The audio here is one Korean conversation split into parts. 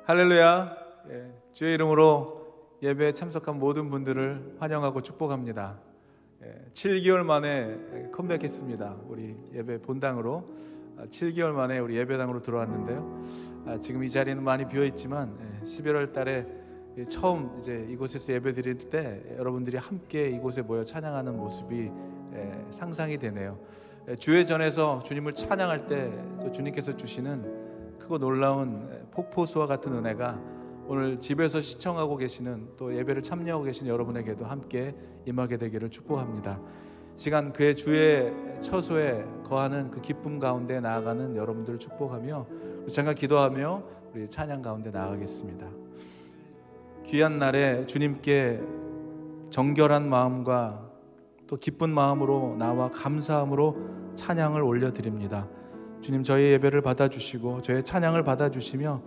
할렐루야. 주의 이름으로 예배에 참석한 모든 분들을 환영하고 축복합니다. 7개월 만에 컴백했습니다. 우리 예배 본당으로 7개월 만에 우리 예배당으로 들어왔는데요. 지금 이 자리는 많이 비어 있지만 11월 달에 처음 이제 이곳에서 예배 드릴 때 여러분들이 함께 이곳에 모여 찬양하는 모습이 상상이 되네요. 주회전에서 주님을 찬양할 때 주님께서 주시는 크고 놀라운 폭포수와 같은 은혜가 오늘 집에서 시청하고 계시는 또 예배를 참여하고 계신 여러분에게도 함께 임하게 되기를 축복합니다. 시간 그의 주의 처소에 거하는 그 기쁨 가운데 나아가는 여러분들을 축복하며 잠깐 기도하며 우리 찬양 가운데 나아가겠습니다. 귀한 날에 주님께 정결한 마음과 또 기쁜 마음으로 나와 감사함으로 찬양을 올려드립니다. 주님, 저희 예배를 받아주시고 저의 찬양을 받아주시며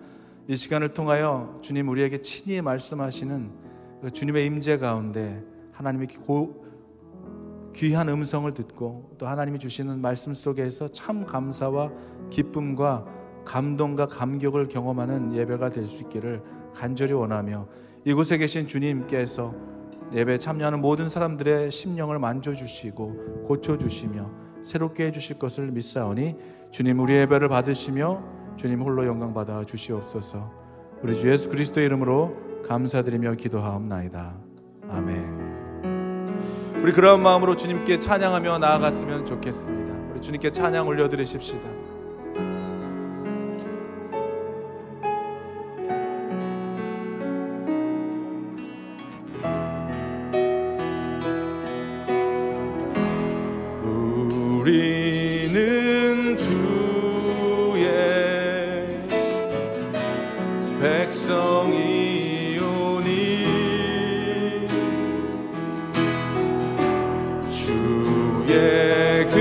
이 시간을 통하여 주님 우리에게 친히 말씀하시는 주님의 임재 가운데 하나님의 귀한 음성을 듣고 또 하나님이 주시는 말씀 속에서 참 감사와 기쁨과 감동과 감격을 경험하는 예배가 될 수 있기를 간절히 원하며 이곳에 계신 주님께서 예배에 참여하는 모든 사람들의 심령을 만져주시고 고쳐주시며 새롭게 해주실 것을 믿사오니 주님 우리 예배를 받으시며 주님 홀로 영광 받아 주시옵소서. 우리 주 예수 그리스도의 이름으로 감사드리며 기도하옵나이다. 아멘. 우리 그런 마음으로 주님께 찬양하며 나아갔으면 좋겠습니다. 우리 주님께 찬양 올려드리십시다. 우리는 주의 백성이오니 주의 그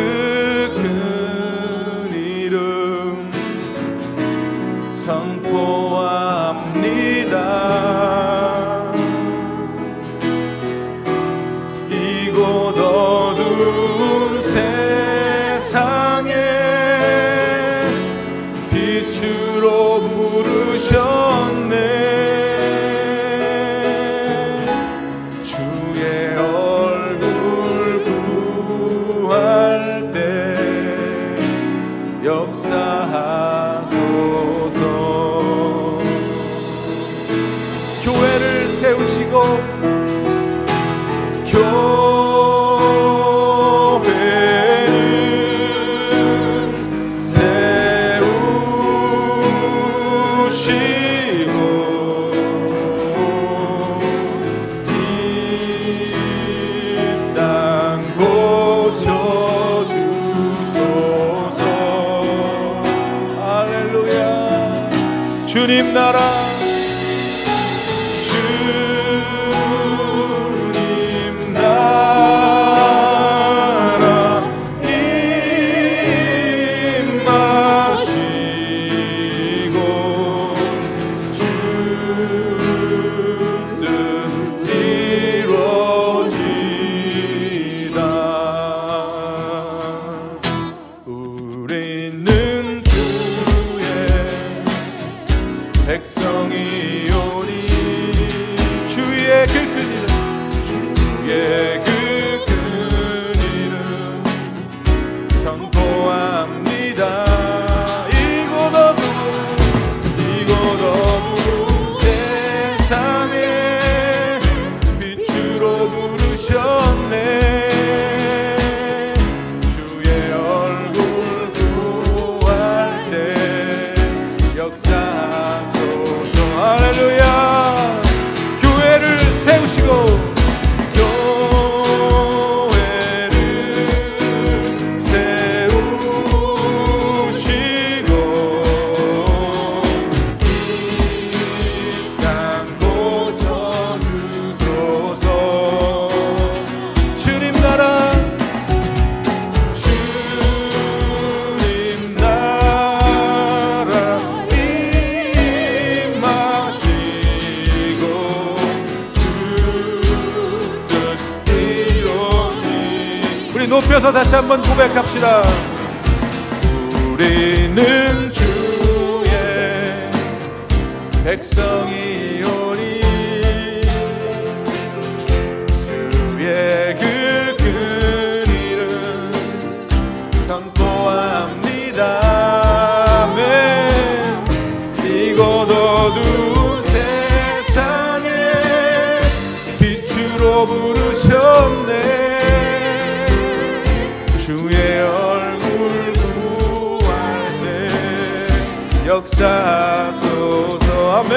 큰 이름 선포합니다. 이곳 어두운 세상에 빛으로 부르셨네. 주의 얼굴 구할 때 역사하소서. 교회를 세우시고 주님 나라 주님 나라 임하시고 주 뜻 이루어지다. 우리는 백성이오니 주의 그 큰 이름 주의 그 큰 이름 선포합니다. 이곳 어두운 세상에 빛으로 부르셨네. 주의 얼굴 구할 때 역사 할렐루야. 교회를 세우시고 교회를 세우시고 이 땅 고쳐주소서. 주님 나라 주님 나라 높여서 다시 한번 고백합시다. 우리는 주의 백성이 오니 주의 그 큰 일은 선포합니다. 아멘. 이곳 어두운 세상에 빛으로 부르셨네. 주의 얼굴 구할 때 역사하소서. 아멘.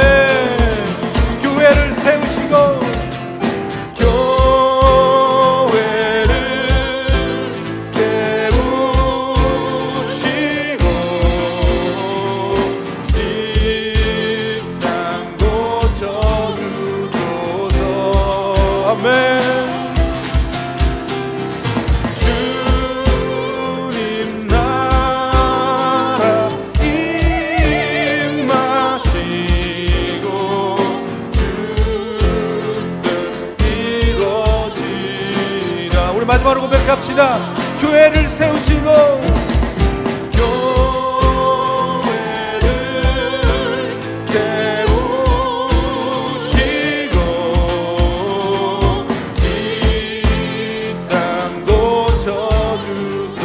교회를 세우시고 교회를 세우시고 이 땅 고쳐주소서. 아멘. 주님 나라 임하시고 주 뜻 이루어지라. 우리 마지막으로 고백합시다. 교회를 세우시고 교회를 세우시고 이 땅 고쳐주소서.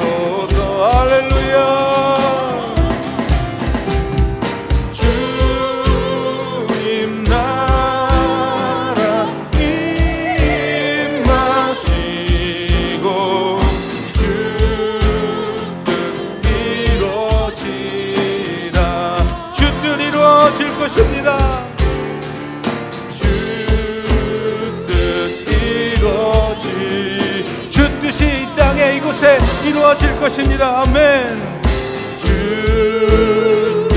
할렐루야. 주님 나라 임하시고 주 뜻 이루어지라. 주 뜻 이루어질 것입니다. 주 뜻 이루어지 주 뜻이 이 땅에 이곳에 이루어질 것입니다. 아멘. 주 뜻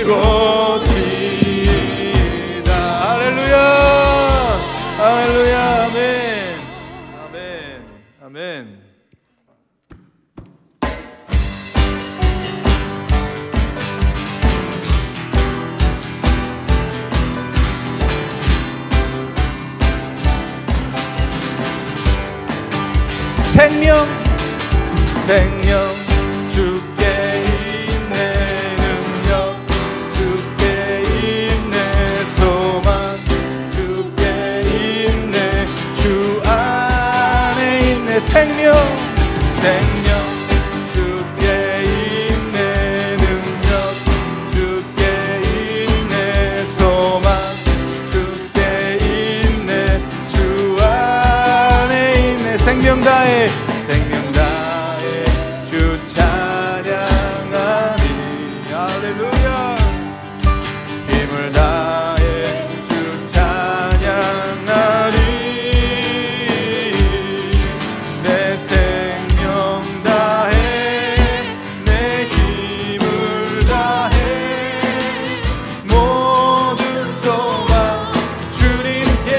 이루어지다. 할렐루야. 할렐루야. 아멘. 아멘. 아멘. 생명 주께 있네. 능력 주께 있네. 소망 주께 있네. 주 안에 있네. 생명 주께 있네. 능력 주께 있네. 소망 주께 있네. 주 안에 있네. 생명 다해 주 찬양하리. 할렐루야. 힘을 다해 주 찬양하리. 내 생명 다해 내 힘을 다해 모든 소망 주님께.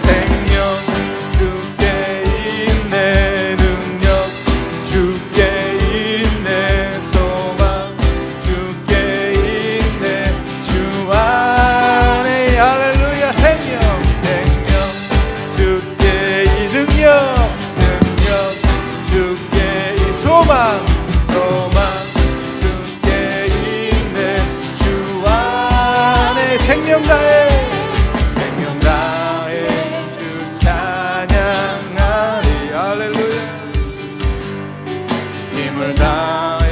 생명 주께 있네. 능력 주께 있네. 소망 주께 있네. 주 안에. 할렐루야. 생명 주께 이 능력 주께 이 소망 주께 있네. 주 안에 생명 다해 주 찬양하리. 할렐루야. 힘을 다해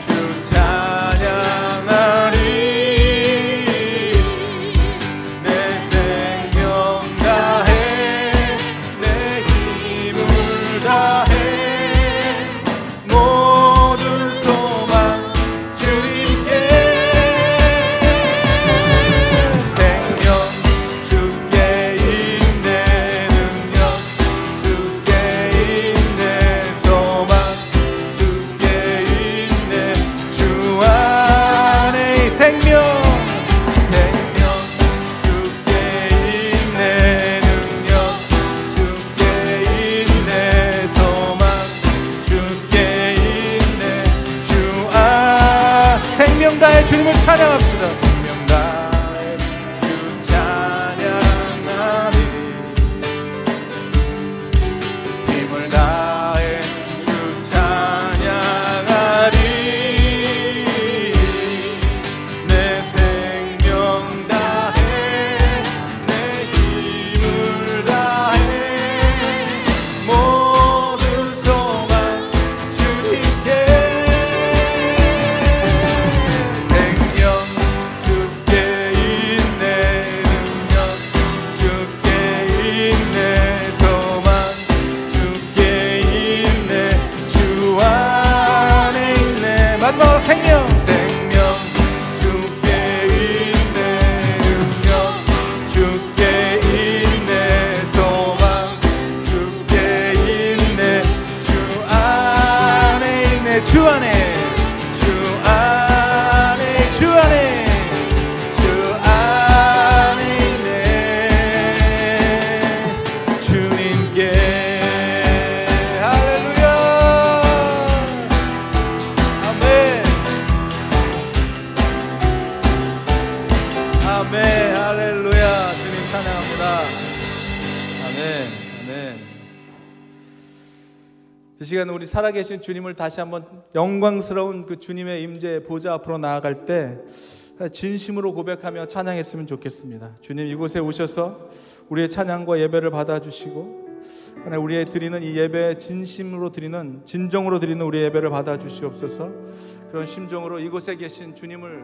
주 찬양하리. 내 생명 다해 내 힘을 다해 모든 소망 주님께. 생명 아멘. 할렐루야. 주님 찬양합니다. 아멘. 아멘. 이 시간 우리 살아계신 주님을 다시 한번 영광스러운 그 주님의 임재 보좌 앞으로 나아갈 때 진심으로 고백하며 찬양했으면 좋겠습니다. 주님 이곳에 오셔서 우리의 찬양과 예배를 받아주시고 하나님 우리의 드리는 이 예배 진심으로 드리는 진정으로 드리는 우리의 예배를 받아주시옵소서. 그런 심정으로 이곳에 계신 주님을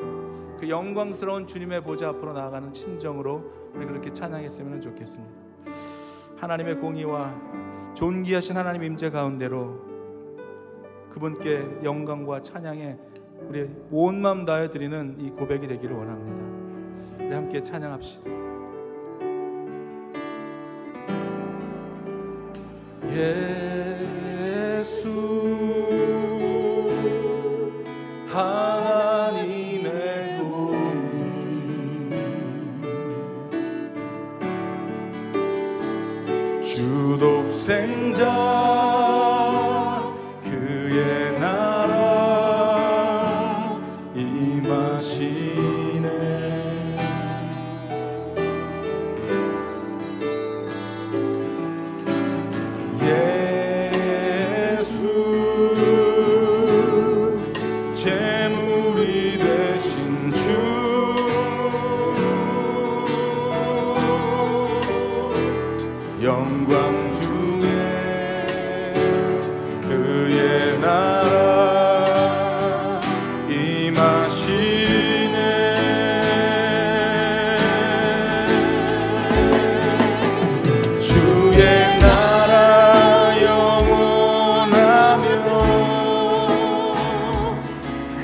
그 영광스러운 주님의 보좌 앞으로 나아가는 심정으로 우리 그렇게 찬양했으면 좋겠습니다. 하나님의 공의와 존귀하신 하나님 임재 가운데로 그분께 영광과 찬양에 우리 온 마음 다해 드리는 이 고백이 되기를 원합니다. 우리 함께 찬양합시다. 예수 하나님의 공의 주 독생자 그의 나라 임하시네. 예수 제물이 되신 주 영광 중에 그의 나라 임하시네. 주의 나라 영원하며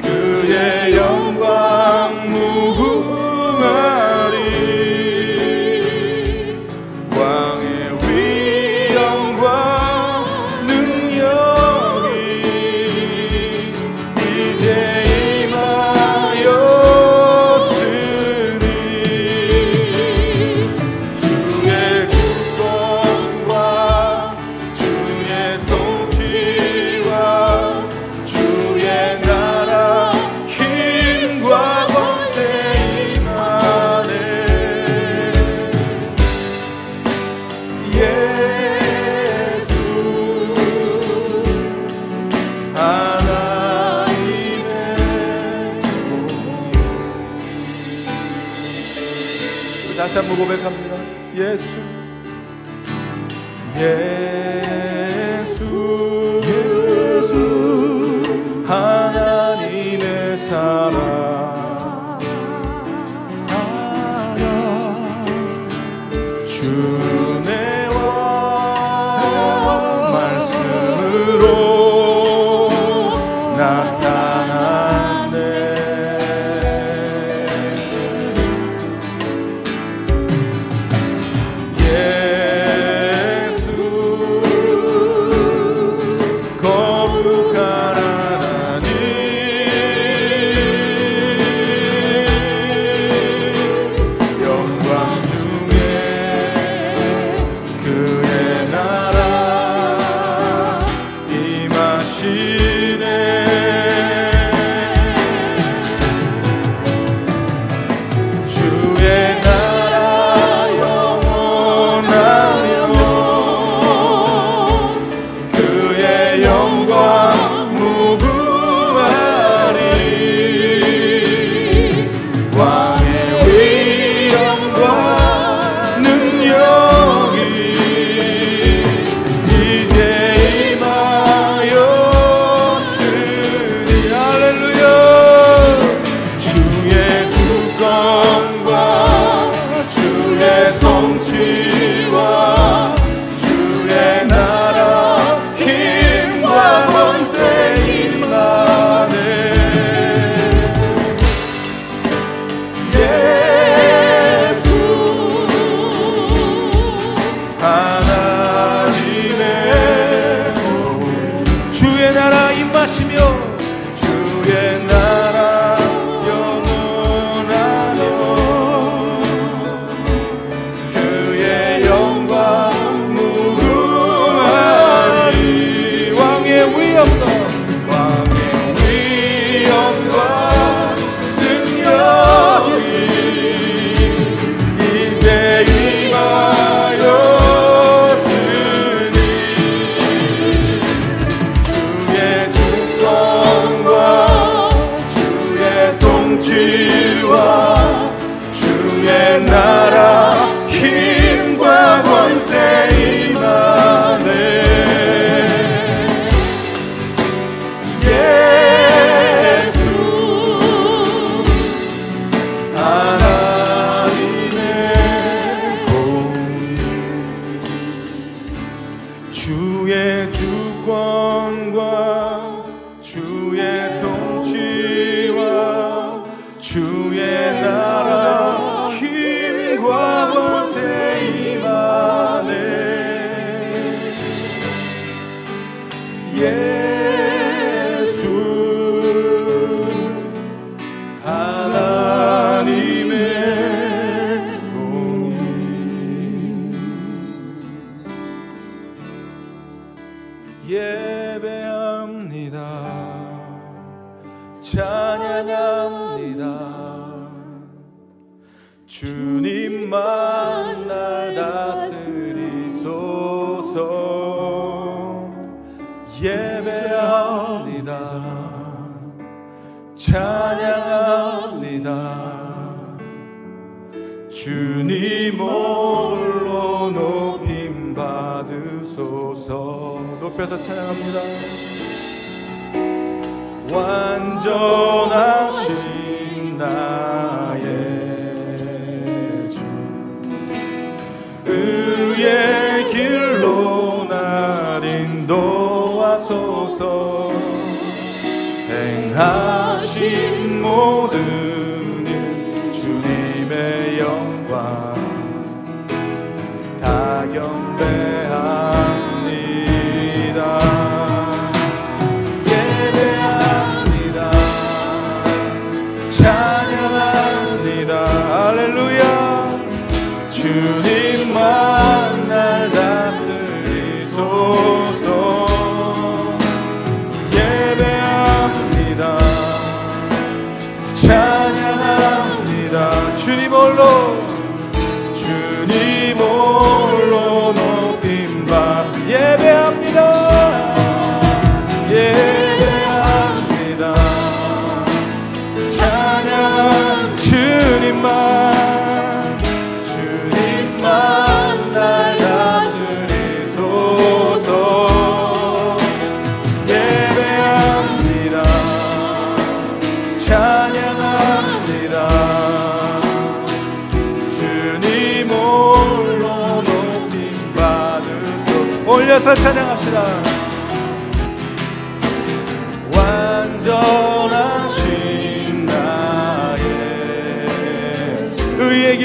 그의 영광 무궁하리. 왕의 위엄과 능력이 이제 임하였으니 주의 주권과 주의 통치와 주의 나라 힘과 권세 임하네. 예수 하나님의 우리 다시 한번 고백합니다. 예수 하나님의 사랑 주 은혜와 말씀으로 나타났네. 예수 거룩한 하나님 영광 중에 그의 나라 임하시네. 주의 나라 영원하며 그의 영광 무궁하리. 왕의 위엄과 능력이 이제 임하였으니 할렐루야. 주의 주권과 주의 통치와 주의 나라 힘과 권세 임하네. 예수 하나님의 주의 나라 임하시며 주의 나라 영원하며 그의 주님만 날 다스리소서. 예배합니다. 찬양합니다. 주님 홀로 높임 받으소서. 높여서 찬양합니다. 완전하신 나의 주, 의의 길로 날 인도하소서. 행하신 모든 일 주님의 영광 다 경배합니다. 예배합니다. 찬양합니다. 할렐루야. 주님만 날 다스리소서. 찬양합니다. 주님 홀로 높임 받. 예배합니다. 예배합니다. 찬양 주님만 날 다스리소서. 예배합니다. 찬양합니다. 주님 홀로 높임 받으소서. 올려서 찬양합시다. 완전하신 나의 의의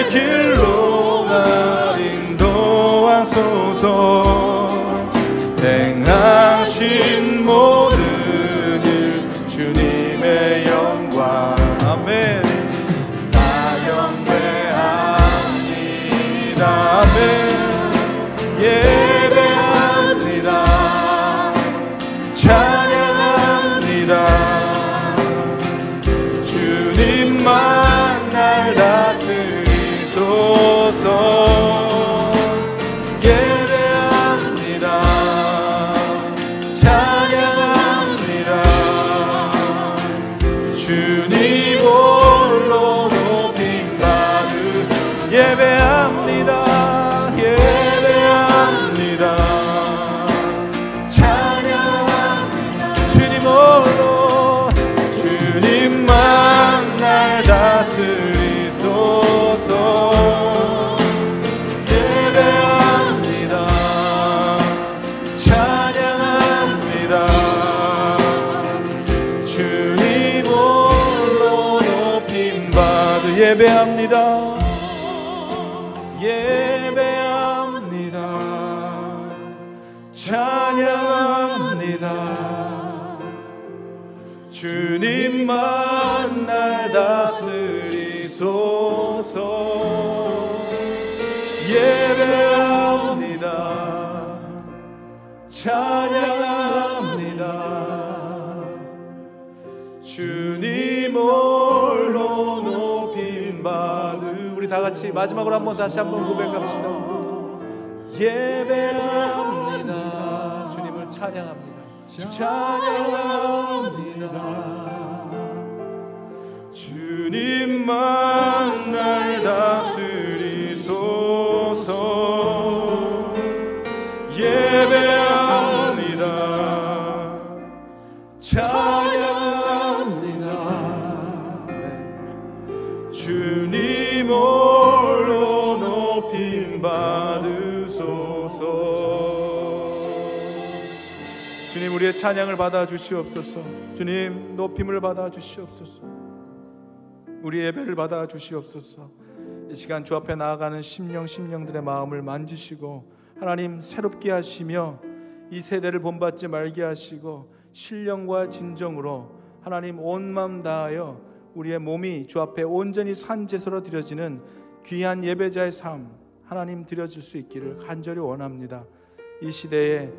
길로 날 인도하소서. 행하신 모든 일 주님의 영광 아멘 다 경배합니다. 아멘. 예배합니다. 찬양합니다. 주님만 날 다스리소서. 예배합니다. 찬양합니다. 주님 홀로 높임 받으. 예배합니다. 예배합니다. 찬양합니다. 주님 홀로 주님만 날 다스리소서. 예배합니다. 찬양합니다. 주님 홀로 높임 받으. 예배합니다. 예배합니다. 찬양합니다. 주님만 날 다스리소서. 예배합니다. 찬양합니다. 주님 홀로 높임 받으. 우리 다 같이 마지막으로 다시 한번 고백합시다. 예배합니다. 주님을 찬양합니다. 찬양합니다. 주님만 날 다스리소서. 예배합니다. 찬양합니다. 주님 홀로 높임 받으소서. 주님 우리의 찬양을 받아 주시옵소서. 주님 높임을 받아 주시옵소서. 우리 예배를 받아 주시옵소서. 이 시간 주 앞에 나아가는 심령들의 마음을 만지시고 하나님 새롭게 하시며 이 세대를 본받지 말게 하시고 신령과 진정으로 하나님 온 마음 다하여 우리의 몸이 주 앞에 온전히 산 제사로 드려지는 귀한 예배자의 삶 하나님 드려질 수 있기를 간절히 원합니다. 이 시대에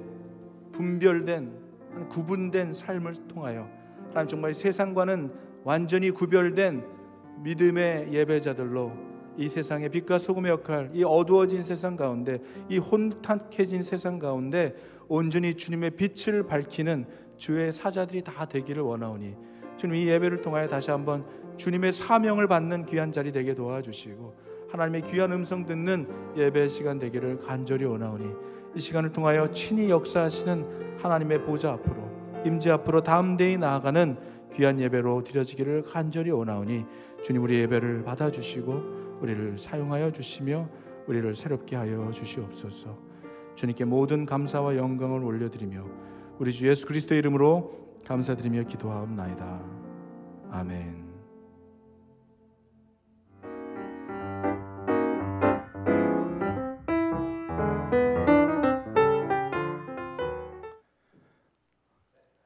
분별된 구분된 삶을 통하여 하나님 정말 세상과는 완전히 구별된 믿음의 예배자들로 이 세상의 빛과 소금의 역할, 이 어두워진 세상 가운데, 이 혼탁해진 세상 가운데 온전히 주님의 빛을 밝히는 주의 사자들이 다 되기를 원하오니 주님, 이 예배를 통하여 다시 한번 주님의 사명을 받는 귀한 자리 되게 도와주시고 하나님의 귀한 음성 듣는 예배 시간 되기를 간절히 원하오니 이 시간을 통하여 친히 역사하시는 하나님의 보좌 앞으로, 임재 앞으로 담대히 나아가는 귀한 예배로 드려지기를 간절히 원하오니 주님, 우리 예배를 받아주시고 우리를 사용하여 주시며 우리를 새롭게 하여 주시옵소서. 주님께 모든 감사와 영광을 올려드리며 우리 주 예수 그리스도의 이름으로 감사드리며 기도하옵나이다. 아멘.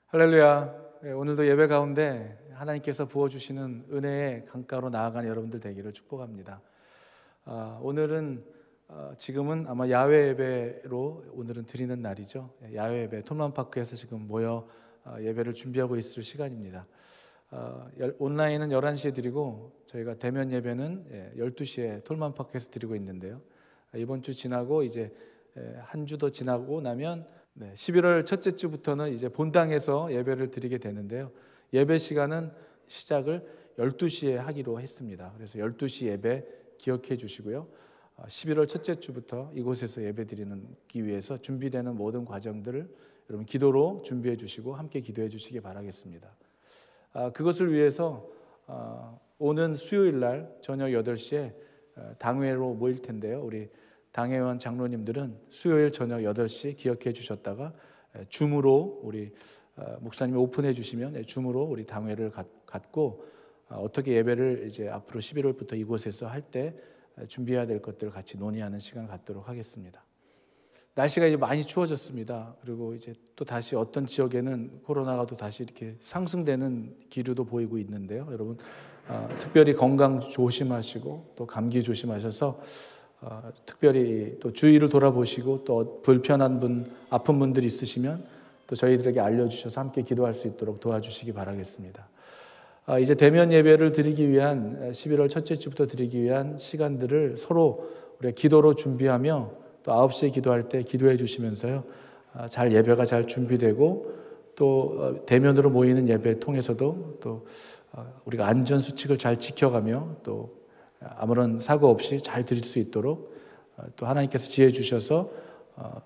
할렐루야. 오늘도 예배 가운데 하나님께서 부어주시는 은혜의 강가로 나아가는 여러분들 되기를 축복합니다. 오늘은 지금은 아마 야외 예배로 오늘은 드리는 날이죠. 야외 예배, 톨만파크에서 지금 모여 예배를 준비하고 있을 시간입니다. 온라인은 11시에 드리고 저희가 대면 예배는 12시에 톨만파크에서 드리고 있는데요. 이번 주 지나고 이제 한 주 더 지나고 나면 11월 첫째 주부터는 이제 본당에서 예배를 드리게 되는데요. 예배 시간은 시작을 12시에 하기로 했습니다. 그래서 12시 예배 기억해 주시고요. 11월 첫째 주부터 이곳에서 예배 드리기 위해서 준비되는 모든 과정들을 여러분 기도로 준비해 주시고 함께 기도해 주시기 바라겠습니다. 그것을 위해서 오는 수요일 날 저녁 8시에 당회로 모일 텐데요. 우리 당회원 장로님들은 수요일 저녁 8시 기억해 주셨다가 줌으로 우리 목사님이 오픈해 주시면 줌으로 우리 당회를 갖고 어떻게 예배를 이제 앞으로 11월부터 이곳에서 할 때 준비해야 될 것들을 같이 논의하는 시간을 갖도록 하겠습니다. 날씨가 이제 많이 추워졌습니다. 그리고 이제 또 다시 어떤 지역에는 코로나가 또 다시 이렇게 상승되는 기류도 보이고 있는데요. 여러분 특별히 건강 조심하시고 또 감기 조심하셔서 특별히 또 주위를 돌아보시고 또 불편한 분, 아픈 분들이 있으시면 또 저희들에게 알려주셔서 함께 기도할 수 있도록 도와주시기 바라겠습니다. 이제 대면 예배를 드리기 위한 11월 첫째 주부터 드리기 위한 시간들을 서로 우리가 기도로 준비하며 또 9시에 기도할 때 기도해 주시면서요. 잘 예배가 잘 준비되고 또 대면으로 모이는 예배 통해서도 또 우리가 안전 수칙을 잘 지켜가며 또 아무런 사고 없이 잘 드릴 수 있도록 또 하나님께서 지혜 주셔서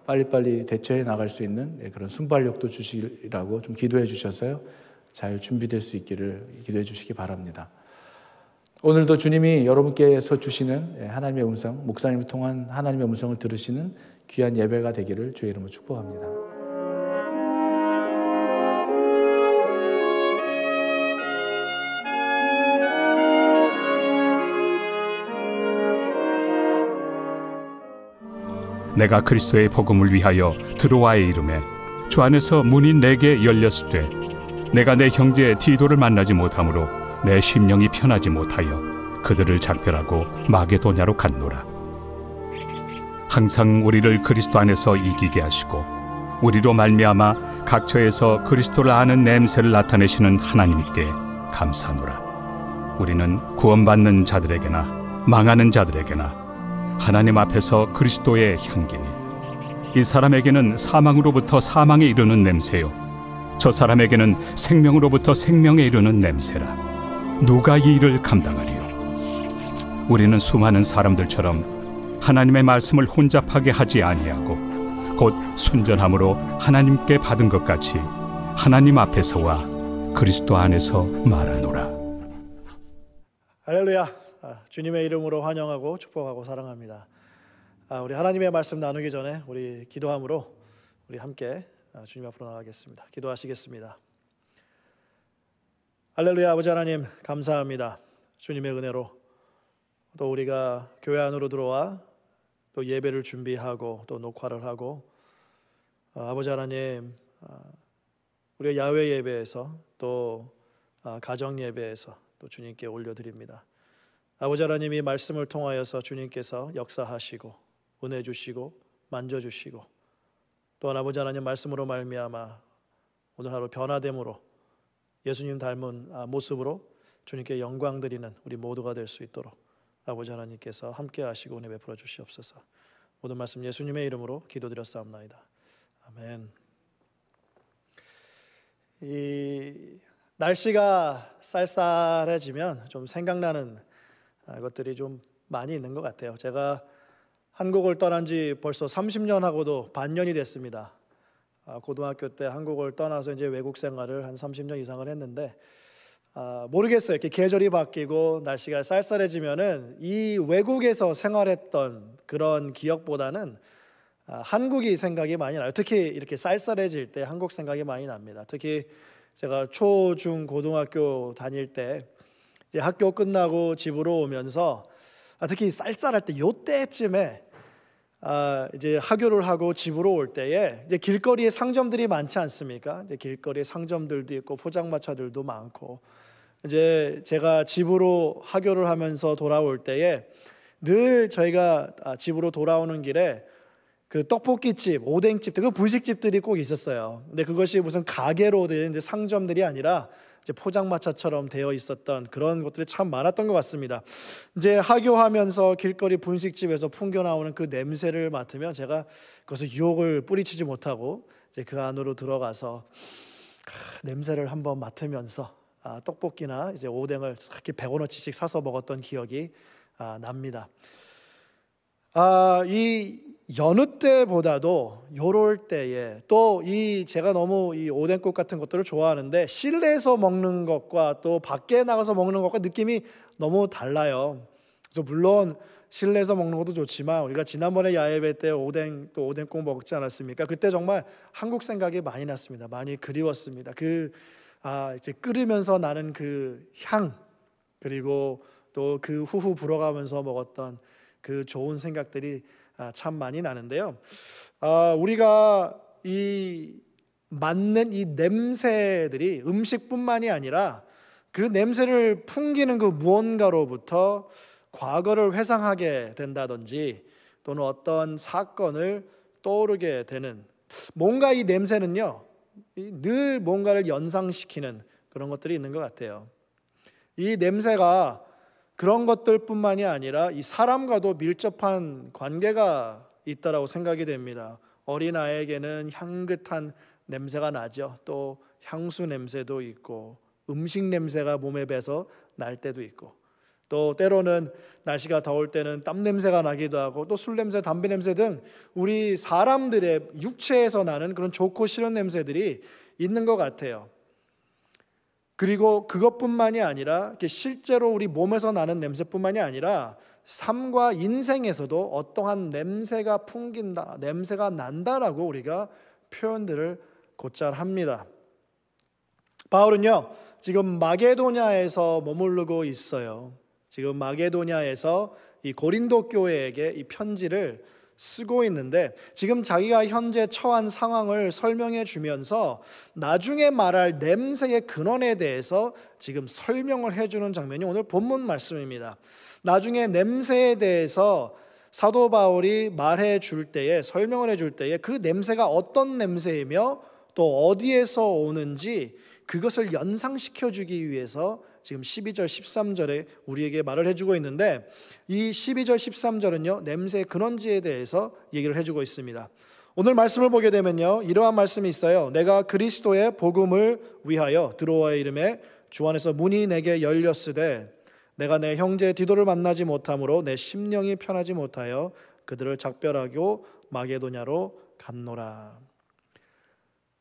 빨리빨리 대처해 나갈 수 있는 그런 순발력도 주시라고 좀 기도해 주셔서요. 잘 준비될 수 있기를 기도해 주시기 바랍니다. 오늘도 주님이 여러분께서 주시는 하나님의 음성, 목사님을 통한 하나님의 음성을 들으시는 귀한 예배가 되기를 주의 이름으로 축복합니다. 내가 그리스도의 복음을 위하여 드로아에 이르매 주 안에서 문이 내게 열렸을 때 내가 내 형제 디도를 만나지 못하므로 내 심령이 편하지 못하여 그들을 작별하고 마게도냐로 갔노라. 항상 우리를 그리스도 안에서 이기게 하시고 우리로 말미암아 각처에서 그리스도를 아는 냄새를 나타내시는 하나님께 감사하노라. 우리는 구원받는 자들에게나 망하는 자들에게나 하나님 앞에서 그리스도의 향기니 이 사람에게는 사망으로부터 사망에 이르는 냄새요 저 사람에게는 생명으로부터 생명에 이르는 냄새라. 누가 이 일을 감당하리요? 우리는 수많은 사람들처럼 하나님의 말씀을 혼잡하게 하지 아니하고 곧 순전함으로 하나님께 받은 것 같이 하나님 앞에서와 그리스도 안에서 말하노라. 할렐루야. 주님의 이름으로 환영하고 축복하고 사랑합니다. 우리 하나님의 말씀 나누기 전에 우리 기도함으로 우리 함께 주님 앞으로 나가겠습니다. 기도하시겠습니다. 할렐루야. 아버지 하나님 감사합니다. 주님의 은혜로 또 우리가 교회 안으로 들어와 또 예배를 준비하고 또 녹화를 하고 아버지 하나님 우리가 야외 예배에서 또 가정 예배에서 또 주님께 올려드립니다. 아버지 하나님이 말씀을 통하여서 주님께서 역사하시고 은혜 주시고 만져주시고 또한 아버지 하나님 말씀으로 말미암아 오늘 하루 변화됨으로 예수님 닮은 모습으로 주님께 영광 드리는 우리 모두가 될 수 있도록 아버지 하나님께서 함께 하시고 은혜 베풀어 주시옵소서. 모든 말씀 예수님의 이름으로 기도드렸사옵나이다. 아멘. 이 날씨가 쌀쌀해지면 좀 생각나는 것들이 좀 많이 있는 것 같아요. 제가 한국을 떠난 지 벌써 30년하고도 반년이 됐습니다. 고등학교 때 한국을 떠나서 이제 외국 생활을 한 30년 이상을 했는데 모르겠어요. 이렇게 계절이 바뀌고 날씨가 쌀쌀해지면은 이 외국에서 생활했던 그런 기억보다는 한국이 생각이 많이 나요. 특히 이렇게 쌀쌀해질 때 한국 생각이 많이 납니다. 특히 제가 초, 중, 고등학교 다닐 때 이제 학교 끝나고 집으로 오면서 특히 쌀쌀할 때 요때쯤에 이제 하교를 하고 집으로 올 때에 이제 길거리에 상점들이 많지 않습니까? 이제 길거리에 상점들도 있고 포장마차들도 많고 이제 제가 집으로 하교를 하면서 돌아올 때에 늘 저희가 집으로 돌아오는 길에 그 떡볶이집, 오뎅집, 그 분식집들이 꼭 있었어요. 근데 그것이 무슨 가게로 된 상점들이 아니라 이제 포장마차처럼 되어 있었던 그런 것들이 참 많았던 것 같습니다. 이제 하교하면서 길거리 분식집에서 풍겨 나오는 그 냄새를 맡으면 제가 그것을 유혹을 뿌리치지 못하고 이제 그 안으로 들어가서 냄새를 한번 맡으면서 떡볶이나 이제 오뎅을 이렇게 100원어치씩 사서 먹었던 기억이 납니다. 이 여느 때보다도 요럴 때에 또 제가 너무 이 오뎅국 같은 것들을 좋아하는데 실내에서 먹는 것과 또 밖에 나가서 먹는 것과 느낌이 너무 달라요. 그래서 물론 실내에서 먹는 것도 좋지만 우리가 지난번에 야외배 때 또 오뎅국 먹지 않았습니까? 그때 정말 한국 생각이 많이 났습니다. 많이 그리웠습니다. 이제 끓으면서 나는 그 향, 그리고 또 그 후후 불어가면서 먹었던 그 좋은 생각들이 참 많이 나는데요. 우리가 맡는 이 냄새들이 음식뿐만이 아니라 그 냄새를 풍기는 그 무언가로부터 과거를 회상하게 된다든지 또는 어떤 사건을 떠오르게 되는 뭔가 이 냄새는요 늘 뭔가를 연상시키는 그런 것들이 있는 것 같아요. 이 냄새가 그런 것들뿐만이 아니라 이 사람과도 밀접한 관계가 있다라고 생각이 됩니다. 어린아이에게는 향긋한 냄새가 나죠. 또 향수 냄새도 있고 음식 냄새가 몸에 배서 날 때도 있고 또 때로는 날씨가 더울 때는 땀 냄새가 나기도 하고 또 술 냄새, 담배 냄새 등 우리 사람들의 육체에서 나는 그런 좋고 싫은 냄새들이 있는 것 같아요. 그리고 그것뿐만이 아니라 실제로 우리 몸에서 나는 냄새뿐만이 아니라 삶과 인생에서도 어떠한 냄새가 풍긴다, 냄새가 난다라고 우리가 표현들을 곧잘 합니다. 바울은요 지금 마게도냐에서 머무르고 있어요. 지금 마게도냐에서 이 고린도 교회에게 이 편지를 쓰고 있는데 지금 자기가 현재 처한 상황을 설명해 주면서 나중에 말할 냄새의 근원에 대해서 지금 설명을 해주는 장면이 오늘 본문 말씀입니다. 나중에 냄새에 대해서 사도 바울이 말해 줄 때에 설명을 해 줄 때에 그 냄새가 어떤 냄새이며 또 어디에서 오는지 그것을 연상시켜 주기 위해서 지금 12절 13절에 우리에게 말을 해주고 있는데 이 12절 13절은요 냄새의 근원지에 대해서 얘기를 해주고 있습니다. 오늘 말씀을 보게 되면요 이러한 말씀이 있어요. 내가 그리스도의 복음을 위하여 드로아의 이름에 주 안에서 문이 내게 열렸으되 내가 내 형제 디도를 만나지 못함으로 내 심령이 편하지 못하여 그들을 작별하고 마게도냐로 갔노라.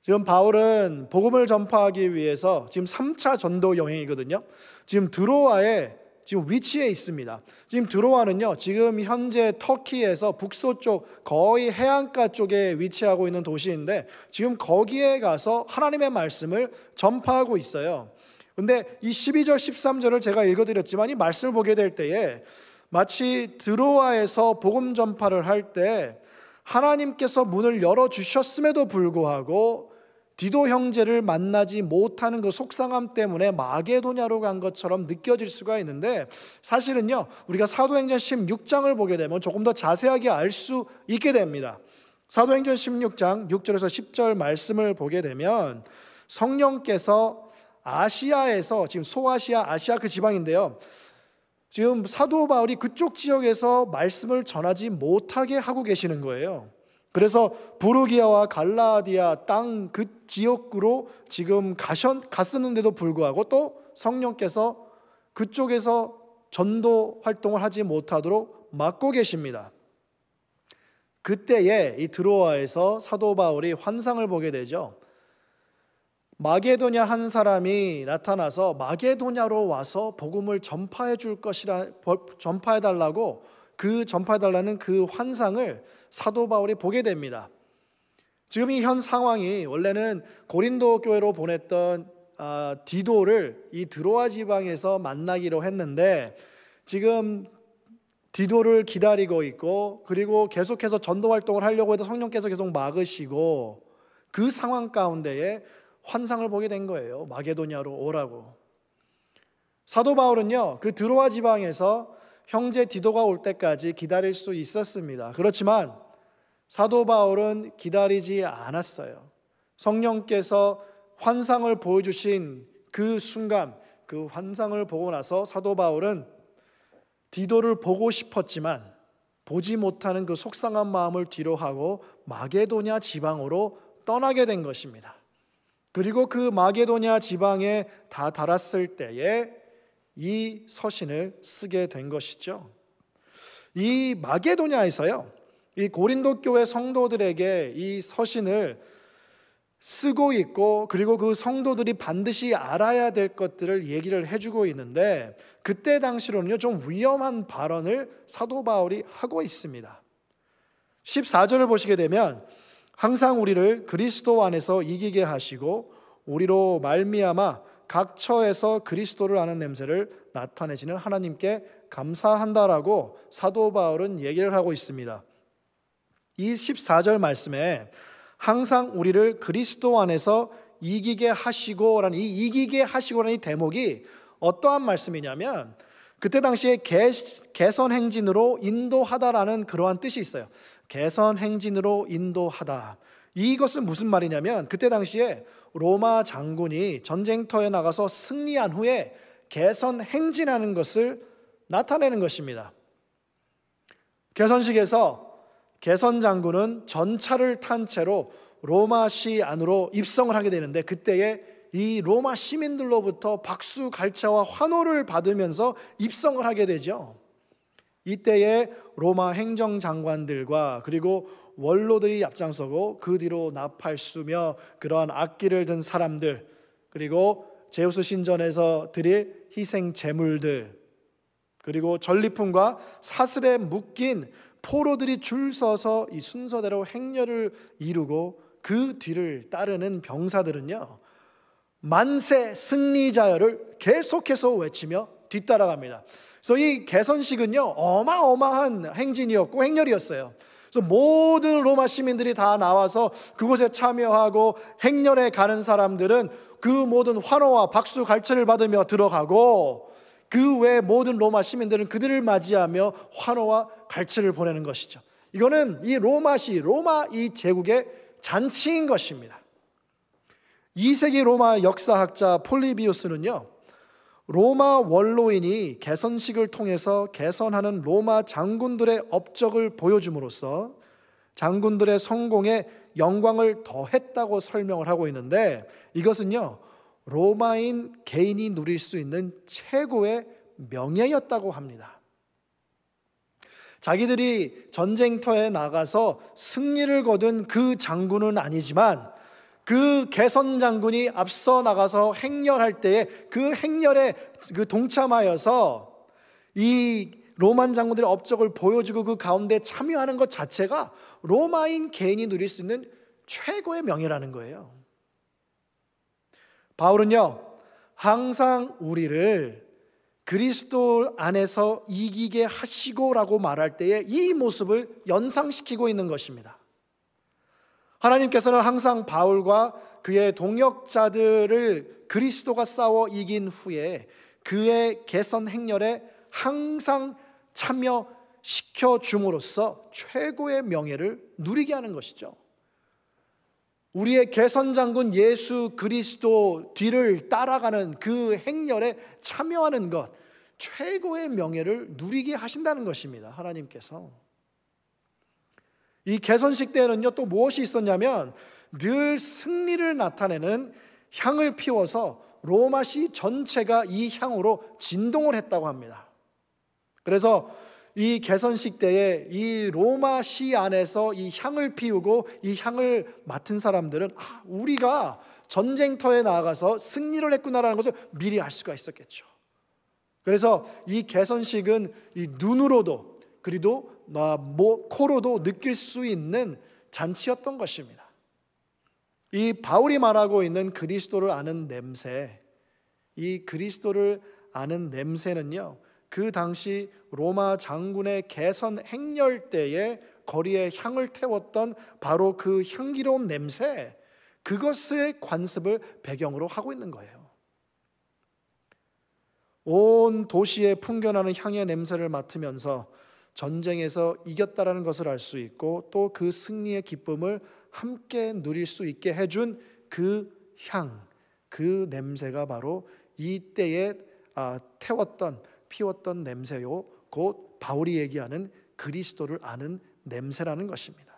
지금 바울은 복음을 전파하기 위해서 지금 3차 전도 여행이거든요. 지금 드로아에 지금 위치해 있습니다. 지금 드로아는요, 지금 현재 터키에서 북서쪽 거의 해안가 쪽에 위치하고 있는 도시인데 지금 거기에 가서 하나님의 말씀을 전파하고 있어요. 근데 이 12절 13절을 제가 읽어드렸지만 이 말씀을 보게 될 때에 마치 드로아에서 복음 전파를 할 때 하나님께서 문을 열어주셨음에도 불구하고 디도 형제를 만나지 못하는 그 속상함 때문에 마게도냐로 간 것처럼 느껴질 수가 있는데 사실은요 우리가 사도행전 16장을 보게 되면 조금 더 자세하게 알 수 있게 됩니다. 사도행전 16장 6절에서 10절 말씀을 보게 되면 성령께서 아시아에서, 지금 소아시아, 아시아 그 지방인데요, 지금 사도 바울이 그쪽 지역에서 말씀을 전하지 못하게 하고 계시는 거예요. 그래서 부르기아와 갈라디아 땅 그 지역으로 지금 갔었는데도 불구하고 또 성령께서 그쪽에서 전도 활동을 하지 못하도록 막고 계십니다. 그때에 이 드로아에서 사도 바울이 환상을 보게 되죠. 마게도냐 한 사람이 나타나서 마게도냐로 와서 복음을 전파해 줄 것이라, 전파해 달라고 전파해 달라는 그 환상을 사도 바울이 보게 됩니다. 지금 이 현 상황이 원래는 고린도 교회로 보냈던 디도를 이 드로아 지방에서 만나기로 했는데, 지금 디도를 기다리고 있고, 그리고 계속해서 전도 활동을 하려고 해도 성령께서 계속 막으시고, 그 상황 가운데에 환상을 보게 된 거예요. 마게도냐로 오라고. 사도 바울은요, 그 드로아 지방에서 형제 디도가 올 때까지 기다릴 수 있었습니다. 그렇지만 사도 바울은 기다리지 않았어요. 성령께서 환상을 보여주신 그 순간, 그 환상을 보고 나서 사도 바울은 디도를 보고 싶었지만 보지 못하는 그 속상한 마음을 뒤로하고 마게도냐 지방으로 떠나게 된 것입니다. 그리고 그 마게도냐 지방에 다 달았을 때에 이 서신을 쓰게 된 것이죠. 이 마게도냐에서요, 이 고린도 교회 성도들에게 이 서신을 쓰고 있고, 그리고 그 성도들이 반드시 알아야 될 것들을 얘기를 해주고 있는데, 그때 당시로는요 좀 위험한 발언을 사도 바울이 하고 있습니다. 14절을 보시게 되면, 항상 우리를 그리스도 안에서 이기게 하시고 우리로 말미암아 각 처에서 그리스도를 아는 냄새를 나타내시는 하나님께 감사한다라고 사도 바울은 얘기를 하고 있습니다. 이 14절 말씀에 항상 우리를 그리스도 안에서 이기게 하시고라는 이 이기게 하시고라는 이 대목이 어떠한 말씀이냐면, 그때 당시에 개선 행진으로 인도하다라는 그러한 뜻이 있어요. 개선 행진으로 인도하다. 이것은 무슨 말이냐면, 그때 당시에 로마 장군이 전쟁터에 나가서 승리한 후에 개선 행진하는 것을 나타내는 것입니다. 개선식에서 개선 장군은 전차를 탄 채로 로마시 안으로 입성을 하게 되는데, 그때에 이 로마 시민들로부터 박수 갈채와 환호를 받으면서 입성을 하게 되죠. 이때에 로마 행정장관들과 그리고 원로들이 앞장서고, 그 뒤로 나팔수며 그러한 악기를 든 사람들, 그리고 제우스 신전에서 드릴 희생 제물들, 그리고 전리품과 사슬에 묶인 포로들이 줄 서서 이 순서대로 행렬을 이루고, 그 뒤를 따르는 병사들은요 만세 승리자여를 계속해서 외치며 뒤따라갑니다. 그래서 이 개선식은요 어마어마한 행진이었고 행렬이었어요. 그래서 모든 로마 시민들이 다 나와서 그곳에 참여하고, 행렬에 가는 사람들은 그 모든 환호와 박수 갈채를 받으며 들어가고, 그 외 모든 로마 시민들은 그들을 맞이하며 환호와 갈채를 보내는 것이죠. 이거는 이 로마 이 제국의 잔치인 것입니다. 2세기 로마 역사학자 폴리비우스는요, 로마 원로인이 개선식을 통해서 개선하는 로마 장군들의 업적을 보여줌으로써 장군들의 성공에 영광을 더했다고 설명을 하고 있는데, 이것은요 로마인 개인이 누릴 수 있는 최고의 명예였다고 합니다. 자기들이 전쟁터에 나가서 승리를 거둔 그 장군은 아니지만, 그 개선 장군이 앞서 나가서 행렬할 때에 그 행렬에 그 동참하여서 이 로만 장군들의 업적을 보여주고 그 가운데 참여하는 것 자체가 로마인 개인이 누릴 수 있는 최고의 명예라는 거예요. 바울은요 항상 우리를 그리스도 안에서 이기게 하시고라고 말할 때에 이 모습을 연상시키고 있는 것입니다. 하나님께서는 항상 바울과 그의 동역자들을 그리스도가 싸워 이긴 후에 그의 개선 행렬에 항상 참여시켜 줌으로써 최고의 명예를 누리게 하는 것이죠. 우리의 개선장군 예수 그리스도 뒤를 따라가는 그 행렬에 참여하는 것, 최고의 명예를 누리게 하신다는 것입니다. 하나님께서. 이 개선식 때에는요, 또 무엇이 있었냐면 늘 승리를 나타내는 향을 피워서 로마시 전체가 이 향으로 진동을 했다고 합니다. 그래서 이 개선식 때에 이 로마시 안에서 이 향을 피우고 이 향을 맡은 사람들은 우리가 전쟁터에 나아가서 승리를 했구나라는 것을 미리 알 수가 있었겠죠. 그래서 이 개선식은 이 눈으로도 그리고 코로도 느낄 수 있는 잔치였던 것입니다. 이 바울이 말하고 있는 그리스도를 아는 냄새, 이 그리스도를 아는 냄새는요, 그 당시 로마 장군의 개선 행렬 때에 거리에 향을 태웠던 바로 그 향기로운 냄새, 그것의 관습을 배경으로 하고 있는 거예요. 온 도시에 풍겨나는 향의 냄새를 맡으면서 전쟁에서 이겼다라는 것을 알 수 있고 또 그 승리의 기쁨을 함께 누릴 수 있게 해준 그 향, 그 냄새가 바로 이때에 피웠던 냄새요, 곧 바울이 얘기하는 그리스도를 아는 냄새라는 것입니다.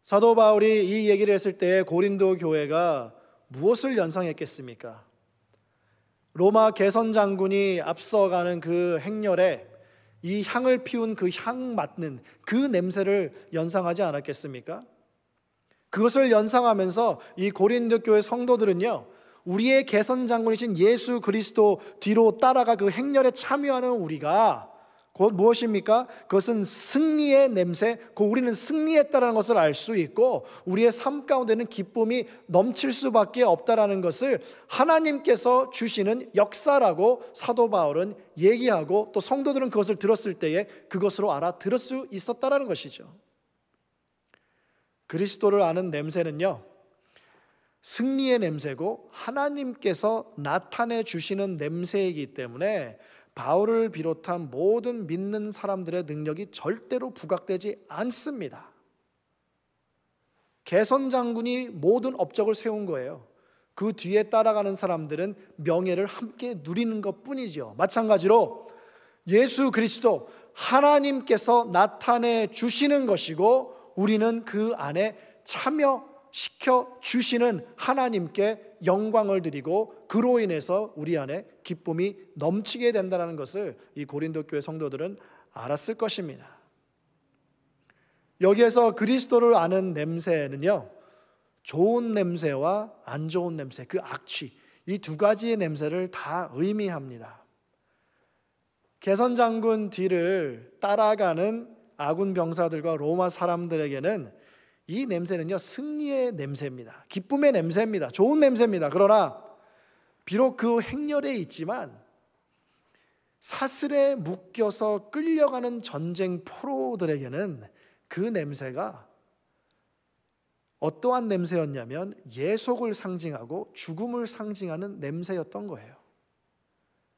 사도 바울이 이 얘기를 했을 때 고린도 교회가 무엇을 연상했겠습니까? 로마 개선 장군이 앞서가는 그 행렬에 이 향을 피운 그 향 맡는 그 냄새를 연상하지 않았겠습니까? 그것을 연상하면서 이 고린도 교회 성도들은요, 우리의 개선 장군이신 예수 그리스도 뒤로 따라가 그 행렬에 참여하는 우리가 곧 무엇입니까? 그것은 승리의 냄새, 곧 우리는 승리했다는 것을 알 수 있고 우리의 삶 가운데는 기쁨이 넘칠 수밖에 없다는 것을 하나님께서 주시는 역사라고 사도 바울은 얘기하고 또 성도들은 그것을 들었을 때에 그것으로 알아들을 수 있었다는 것이죠. 그리스도를 아는 냄새는요, 승리의 냄새고 하나님께서 나타내 주시는 냄새이기 때문에 바울을 비롯한 모든 믿는 사람들의 능력이 절대로 부각되지 않습니다. 개선 장군이 모든 업적을 세운 거예요. 그 뒤에 따라가는 사람들은 명예를 함께 누리는 것뿐이죠. 마찬가지로 예수 그리스도 하나님께서 나타내 주시는 것이고 우리는 그 안에 참여시켜 주시는 하나님께 영광을 드리고 그로 인해서 우리 안에 기쁨이 넘치게 된다는 것을 이 고린도 교회 성도들은 알았을 것입니다. 여기에서 그리스도를 아는 냄새는요, 좋은 냄새와 안 좋은 냄새, 그 악취, 이 두 가지의 냄새를 다 의미합니다. 개선 장군 뒤를 따라가는 아군 병사들과 로마 사람들에게는 이 냄새는요, 승리의 냄새입니다. 기쁨의 냄새입니다. 좋은 냄새입니다. 그러나 비록 그 행렬에 있지만 사슬에 묶여서 끌려가는 전쟁 포로들에게는 그 냄새가 어떠한 냄새였냐면 예속을 상징하고 죽음을 상징하는 냄새였던 거예요.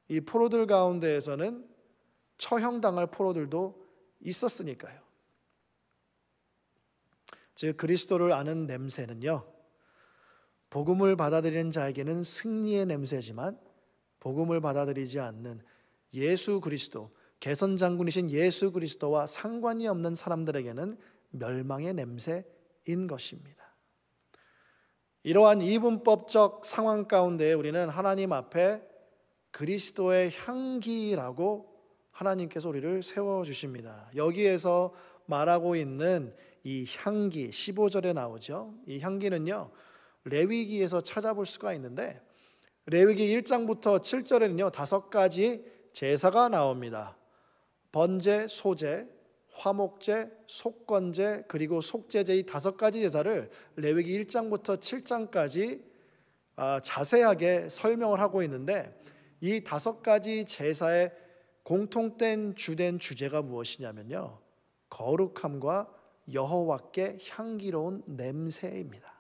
이 포로들 가운데에서는 처형당할 포로들도 있었으니까요. 즉 그리스도를 아는 냄새는요, 복음을 받아들이는 자에게는 승리의 냄새지만 복음을 받아들이지 않는 예수 그리스도, 개선 장군이신 예수 그리스도와 상관이 없는 사람들에게는 멸망의 냄새인 것입니다. 이러한 이분법적 상황 가운데 우리는 하나님 앞에 그리스도의 향기라고 하나님께서 우리를 세워주십니다. 여기에서 말하고 있는 이 향기, 15절에 나오죠. 이 향기는요, 레위기에서 찾아볼 수가 있는데 레위기 1장부터 7절에는요 5가지 제사가 나옵니다. 번제, 소제, 화목제, 속건제, 그리고 속제제, 이 5가지 제사를 레위기 1장부터 7장까지 자세하게 설명을 하고 있는데 이 5가지 제사의 공통된 주된 주제가 무엇이냐면요, 거룩함과 여호와께 향기로운 냄새입니다.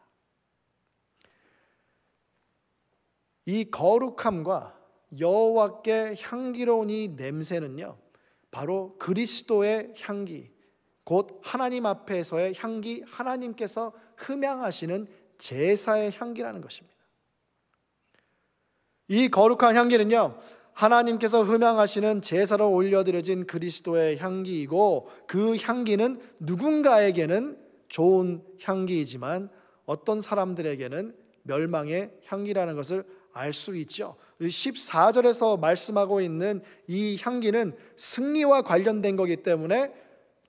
이 거룩함과 여호와께 향기로운 이 냄새는요, 바로 그리스도의 향기, 곧 하나님 앞에서의 향기, 하나님께서 흠양하시는 제사의 향기라는 것입니다. 이 거룩한 향기는요, 하나님께서 흠양하시는 제사로 올려드려진 그리스도의 향기이고, 그 향기는 누군가에게는 좋은 향기이지만 어떤 사람들에게는 멸망의 향기라는 것을 알 수 있죠. 14절에서 말씀하고 있는 이 향기는 승리와 관련된 거기 때문에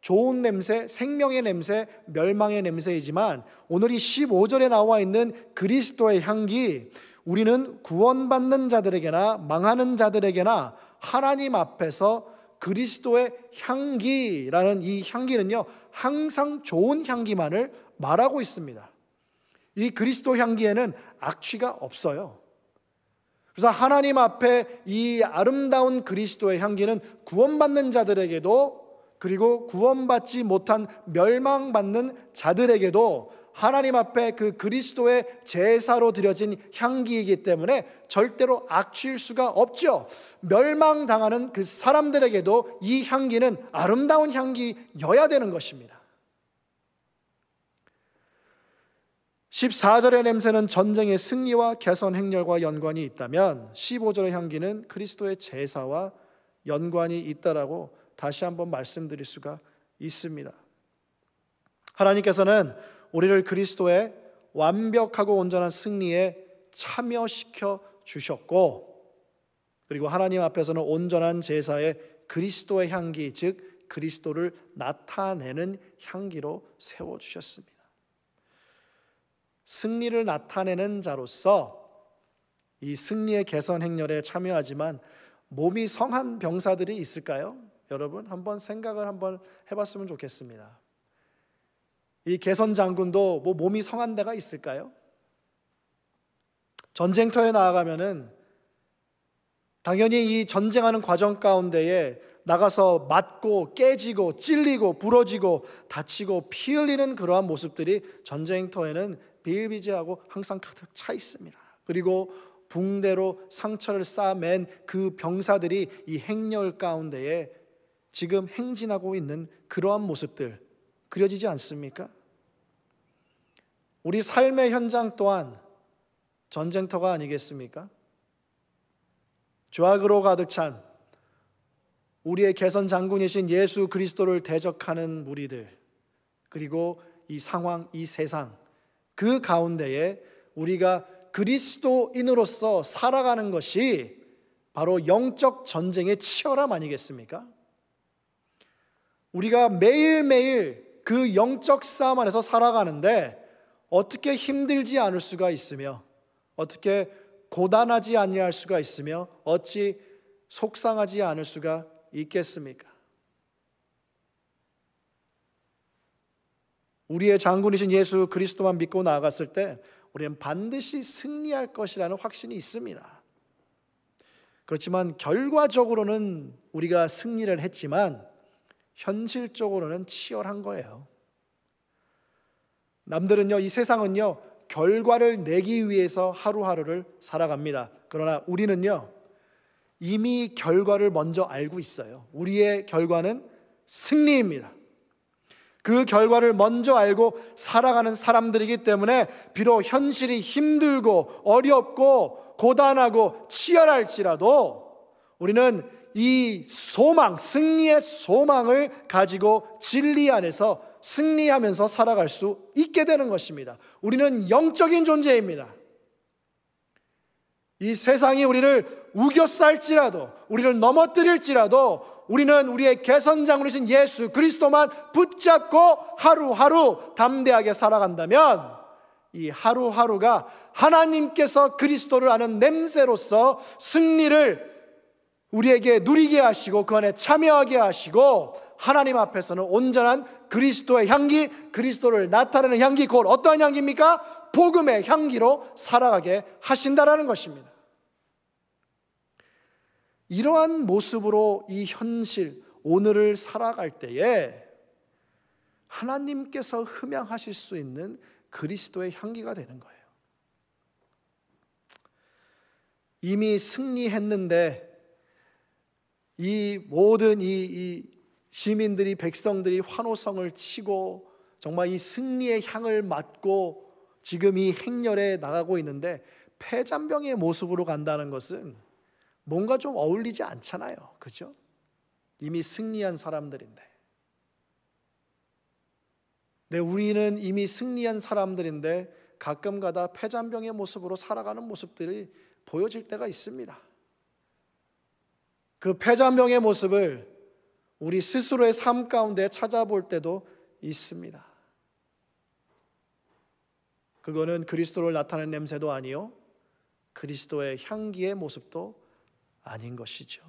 좋은 냄새, 생명의 냄새, 멸망의 냄새이지만, 오늘 이 15절에 나와 있는 그리스도의 향기, 우리는 구원받는 자들에게나 망하는 자들에게나 하나님 앞에서 그리스도의 향기라는 이 향기는요, 항상 좋은 향기만을 말하고 있습니다. 이 그리스도 향기에는 악취가 없어요. 그래서 하나님 앞에 이 아름다운 그리스도의 향기는 구원받는 자들에게도, 그리고 구원받지 못한 멸망받는 자들에게도 하나님 앞에 그 그리스도의 제사로 드려진 향기이기 때문에 절대로 악취일 수가 없죠. 멸망당하는 그 사람들에게도 이 향기는 아름다운 향기여야 되는 것입니다. 14절의 냄새는 전쟁의 승리와 개선 행렬과 연관이 있다면, 15절의 향기는 그리스도의 제사와 연관이 있다라고 다시 한번 말씀드릴 수가 있습니다. 하나님께서는 우리를 그리스도의 완벽하고 온전한 승리에 참여시켜 주셨고, 그리고 하나님 앞에서는 온전한 제사의 그리스도의 향기, 즉 그리스도를 나타내는 향기로 세워주셨습니다. 승리를 나타내는 자로서 이 승리의 개선 행렬에 참여하지만 몸이 성한 병사들이 있을까요? 여러분 한번 생각을 한번 해봤으면 좋겠습니다. 이 개선 장군도 뭐 몸이 성한 데가 있을까요? 전쟁터에 나아가면은 당연히 이 전쟁하는 과정 가운데에 나가서 맞고 깨지고 찔리고 부러지고 다치고 피 흘리는 그러한 모습들이 전쟁터에는 비일비재하고 항상 가득 차 있습니다. 그리고 붕대로 상처를 쌓아맨 그 병사들이 이 행렬 가운데에 지금 행진하고 있는 그러한 모습들 그려지지 않습니까? 우리 삶의 현장 또한 전쟁터가 아니겠습니까? 죄악으로 가득 찬 우리의 개선 장군이신 예수 그리스도를 대적하는 무리들, 그리고 이 상황, 이 세상, 그 가운데에 우리가 그리스도인으로서 살아가는 것이 바로 영적 전쟁의 치열함 아니겠습니까? 우리가 매일매일 그 영적 싸움 안에서 살아가는데 어떻게 힘들지 않을 수가 있으며, 어떻게 고단하지 아니할 수가 있으며, 어찌 속상하지 않을 수가 있겠습니까? 우리의 장군이신 예수 그리스도만 믿고 나아갔을 때 우리는 반드시 승리할 것이라는 확신이 있습니다. 그렇지만 결과적으로는 우리가 승리를 했지만 현실적으로는 치열한 거예요. 남들은요, 이 세상은요, 결과를 내기 위해서 하루하루를 살아갑니다. 그러나 우리는요, 이미 결과를 먼저 알고 있어요. 우리의 결과는 승리입니다. 그 결과를 먼저 알고 살아가는 사람들이기 때문에 비록 현실이 힘들고 어렵고 고단하고 치열할지라도 우리는 이 소망, 승리의 소망을 가지고 진리 안에서 승리하면서 살아갈 수 있게 되는 것입니다. 우리는 영적인 존재입니다. 이 세상이 우리를 우겨쌀지라도, 우리를 넘어뜨릴지라도 우리는 우리의 개선장군이신 예수 그리스도만 붙잡고 하루하루 담대하게 살아간다면 이 하루하루가 하나님께서 그리스도를 아는 냄새로서 승리를 우리에게 누리게 하시고 그 안에 참여하게 하시고 하나님 앞에서는 온전한 그리스도의 향기, 그리스도를 나타내는 향기, 곧 어떠한 향기입니까? 복음의 향기로 살아가게 하신다라는 것입니다. 이러한 모습으로 이 현실, 오늘을 살아갈 때에 하나님께서 흠양하실 수 있는 그리스도의 향기가 되는 거예요. 이미 승리했는데 이 모든 이 시민들이, 백성들이 환호성을 치고 정말 이 승리의 향을 맡고 지금 이 행렬에 나가고 있는데, 패잔병의 모습으로 간다는 것은 뭔가 좀 어울리지 않잖아요. 그죠? 이미 승리한 사람들인데. 네, 우리는 이미 승리한 사람들인데 가끔가다 패잔병의 모습으로 살아가는 모습들이 보여질 때가 있습니다. 그 패잔병의 모습을 우리 스스로의 삶 가운데 찾아볼 때도 있습니다. 그거는 그리스도를 나타내는 냄새도 아니요, 그리스도의 향기의 모습도 아닌 것이죠.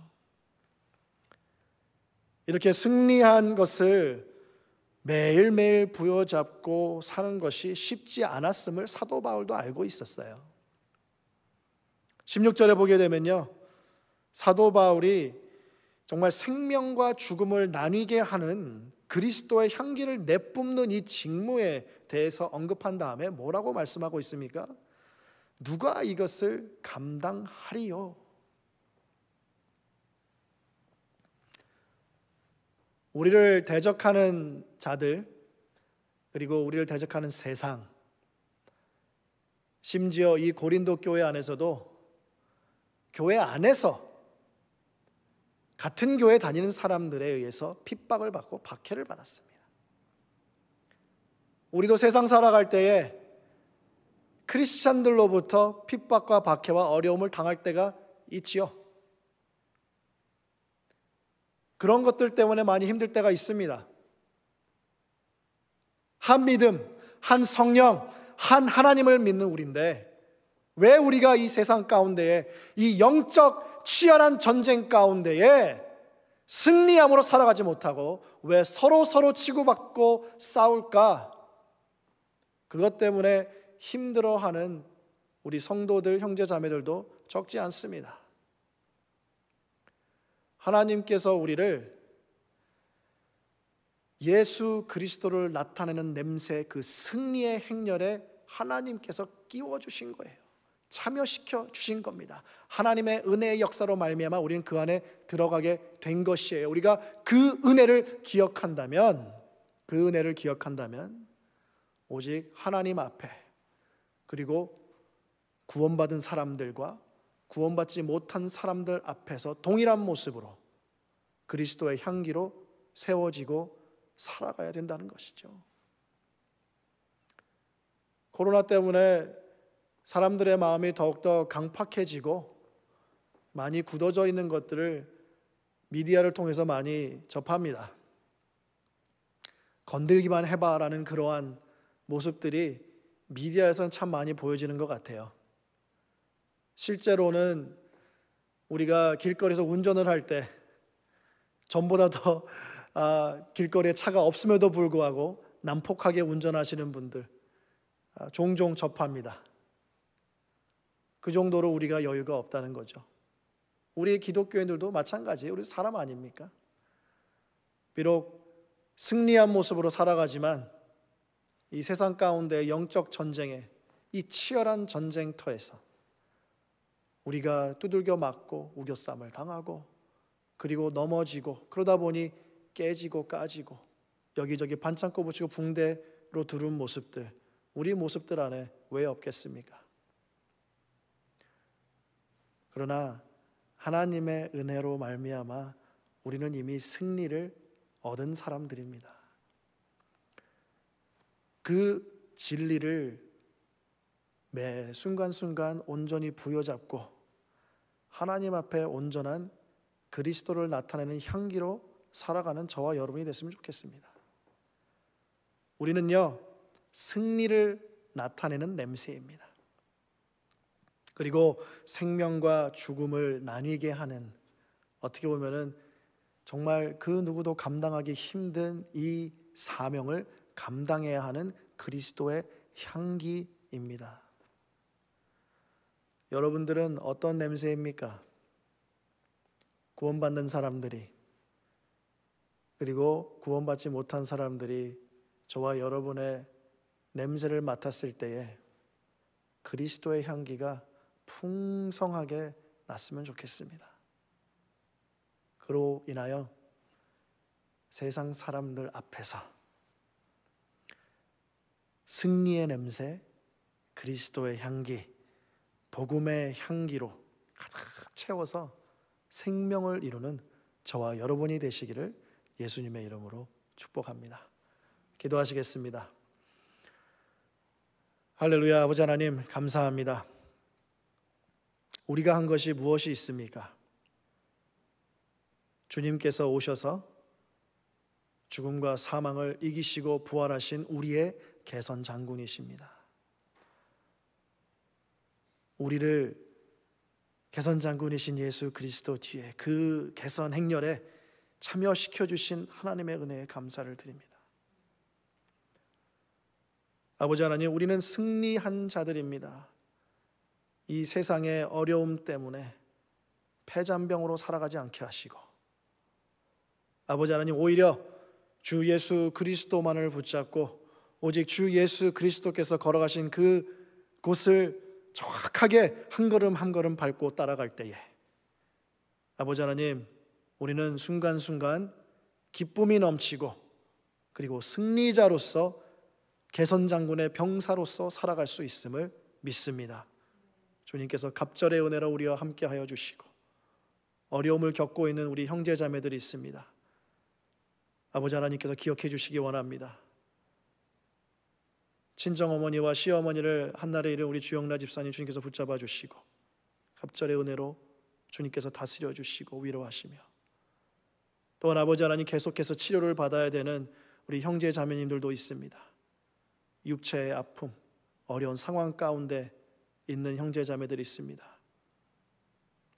이렇게 승리한 것을 매일매일 부여잡고 사는 것이 쉽지 않았음을 사도 바울도 알고 있었어요. 16절에 보게 되면요, 사도 바울이 정말 생명과 죽음을 나뉘게 하는 그리스도의 향기를 내뿜는 이 직무에 대해서 언급한 다음에 뭐라고 말씀하고 있습니까? 누가 이것을 감당하리요? 우리를 대적하는 자들, 그리고 우리를 대적하는 세상, 심지어 이 고린도 교회 안에서도 교회 안에서 같은 교회 다니는 사람들에 의해서 핍박을 받고 박해를 받았습니다. 우리도 세상 살아갈 때에 크리스찬들로부터 핍박과 박해와 어려움을 당할 때가 있지요. 그런 것들 때문에 많이 힘들 때가 있습니다. 한 믿음, 한 성령, 한 하나님을 믿는 우리인데 왜 우리가 이 세상 가운데에, 이 영적 치열한 전쟁 가운데에 승리함으로 살아가지 못하고 왜 서로 치고받고 싸울까? 그것 때문에 힘들어하는 우리 성도들, 형제자매들도 적지 않습니다. 하나님께서 우리를 예수 그리스도를 나타내는 냄새, 그 승리의 행렬에 하나님께서 끼워주신 거예요. 참여시켜 주신 겁니다. 하나님의 은혜의 역사로 말미암아 우리는 그 안에 들어가게 된 것이에요. 우리가 그 은혜를 기억한다면, 오직 하나님 앞에, 그리고 구원받은 사람들과 구원받지 못한 사람들 앞에서 동일한 모습으로 그리스도의 향기로 세워지고 살아가야 된다는 것이죠. 코로나 때문에 사람들의 마음이 더욱더 강팍해지고 많이 굳어져 있는 것들을 미디어를 통해서 많이 접합니다. 건들기만 해봐라는 그러한 모습들이 미디어에서는 참 많이 보여지는 것 같아요. 실제로는 우리가 길거리에서 운전을 할 때 전보다 더 길거리에 차가 없음에도 불구하고 난폭하게 운전하시는 분들 종종 접합니다. 그 정도로 우리가 여유가 없다는 거죠. 우리 기독교인들도 마찬가지예요. 우리 사람 아닙니까? 비록 승리한 모습으로 살아가지만 이 세상 가운데 영적 전쟁에, 이 치열한 전쟁터에서 우리가 두들겨 맞고 우겨쌈을 당하고 그리고 넘어지고, 그러다 보니 깨지고 까지고 여기저기 반창고 붙이고 붕대로 두른 모습들, 우리 모습들 안에 왜 없겠습니까? 그러나 하나님의 은혜로 말미암아 우리는 이미 승리를 얻은 사람들입니다. 그 진리를 매 순간순간 온전히 부여잡고 하나님 앞에 온전한 그리스도를 나타내는 향기로 살아가는 저와 여러분이 됐으면 좋겠습니다. 우리는요, 승리를 나타내는 냄새입니다. 그리고 생명과 죽음을 나뉘게 하는, 어떻게 보면은 정말 그 누구도 감당하기 힘든 이 사명을 감당해야 하는 그리스도의 향기입니다. 여러분들은 어떤 냄새입니까? 구원받는 사람들이, 그리고 구원받지 못한 사람들이 저와 여러분의 냄새를 맡았을 때에 그리스도의 향기가 풍성하게 났으면 좋겠습니다. 그로 인하여 세상 사람들 앞에서 승리의 냄새, 그리스도의 향기, 복음의 향기로 가득 채워서 생명을 이루는 저와 여러분이 되시기를 예수님의 이름으로 축복합니다. 기도하시겠습니다. 할렐루야. 아버지 하나님 감사합니다. 우리가 한 것이 무엇이 있습니까? 주님께서 오셔서 죽음과 사망을 이기시고 부활하신 우리의 개선 장군이십니다. 우리를 개선 장군이신 예수 그리스도 뒤에 그 개선 행렬에 참여시켜 주신 하나님의 은혜에 감사를 드립니다. 아버지 하나님, 우리는 승리한 자들입니다. 이 세상의 어려움 때문에 패잔병으로 살아가지 않게 하시고, 아버지 하나님, 오히려 주 예수 그리스도만을 붙잡고 오직 주 예수 그리스도께서 걸어가신 그 곳을 정확하게 한 걸음 한 걸음 밟고 따라갈 때에 아버지 하나님, 우리는 순간순간 기쁨이 넘치고 그리고 승리자로서 개선장군의 병사로서 살아갈 수 있음을 믿습니다. 주님께서 갑절의 은혜로 우리와 함께하여 주시고 어려움을 겪고 있는 우리 형제자매들이 있습니다. 아버지 하나님께서 기억해 주시기 원합니다. 친정어머니와 시어머니를 한날에 잃은 우리 주영라 집사님 주님께서 붙잡아 주시고 갑절의 은혜로 주님께서 다스려 주시고 위로하시며, 또한 아버지 하나님 계속해서 치료를 받아야 되는 우리 형제 자매님들도 있습니다. 육체의 아픔, 어려운 상황 가운데 있는 형제 자매들이 있습니다.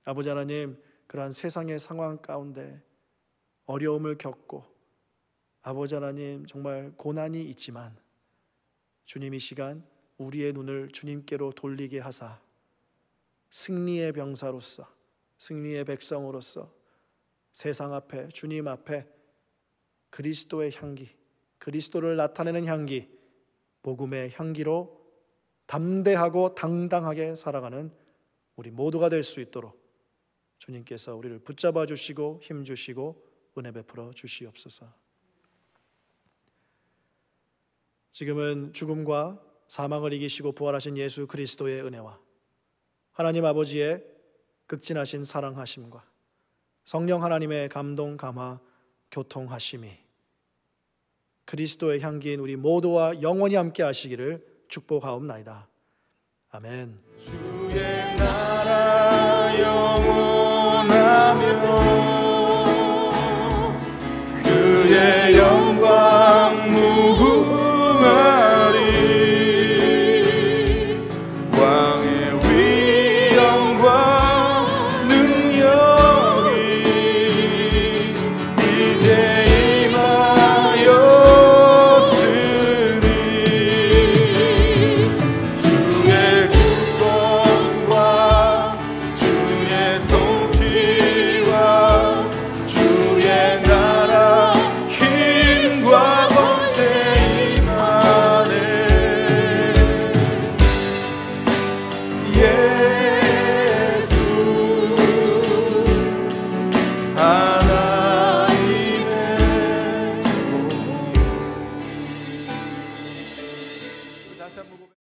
아버지 하나님, 그러한 세상의 상황 가운데 어려움을 겪고 아버지 하나님 정말 고난이 있지만 주님 이 시간 우리의 눈을 주님께로 돌리게 하사 승리의 병사로서, 승리의 백성으로서 세상 앞에, 주님 앞에 그리스도의 향기, 그리스도를 나타내는 향기, 복음의 향기로 담대하고 당당하게 살아가는 우리 모두가 될 수 있도록 주님께서 우리를 붙잡아 주시고 힘 주시고 은혜 베풀어 주시옵소서. 지금은 죽음과 사망을 이기시고 부활하신 예수 그리스도의 은혜와 하나님 아버지의 극진하신 사랑하심과 성령 하나님의 감동, 감화, 교통하심이 그리스도의 향기인 우리 모두와 영원히 함께 하시기를 축복하옵나이다. 아멘. 주의 나라 영원하며 그의 영광 무궁하리. 왕의 위엄과 능력이 이제 임하였으니 주의 주권과 주의 통치와 주의 나라 힘과 권세 임하네. 예수 하나님의 다시 한번 고백.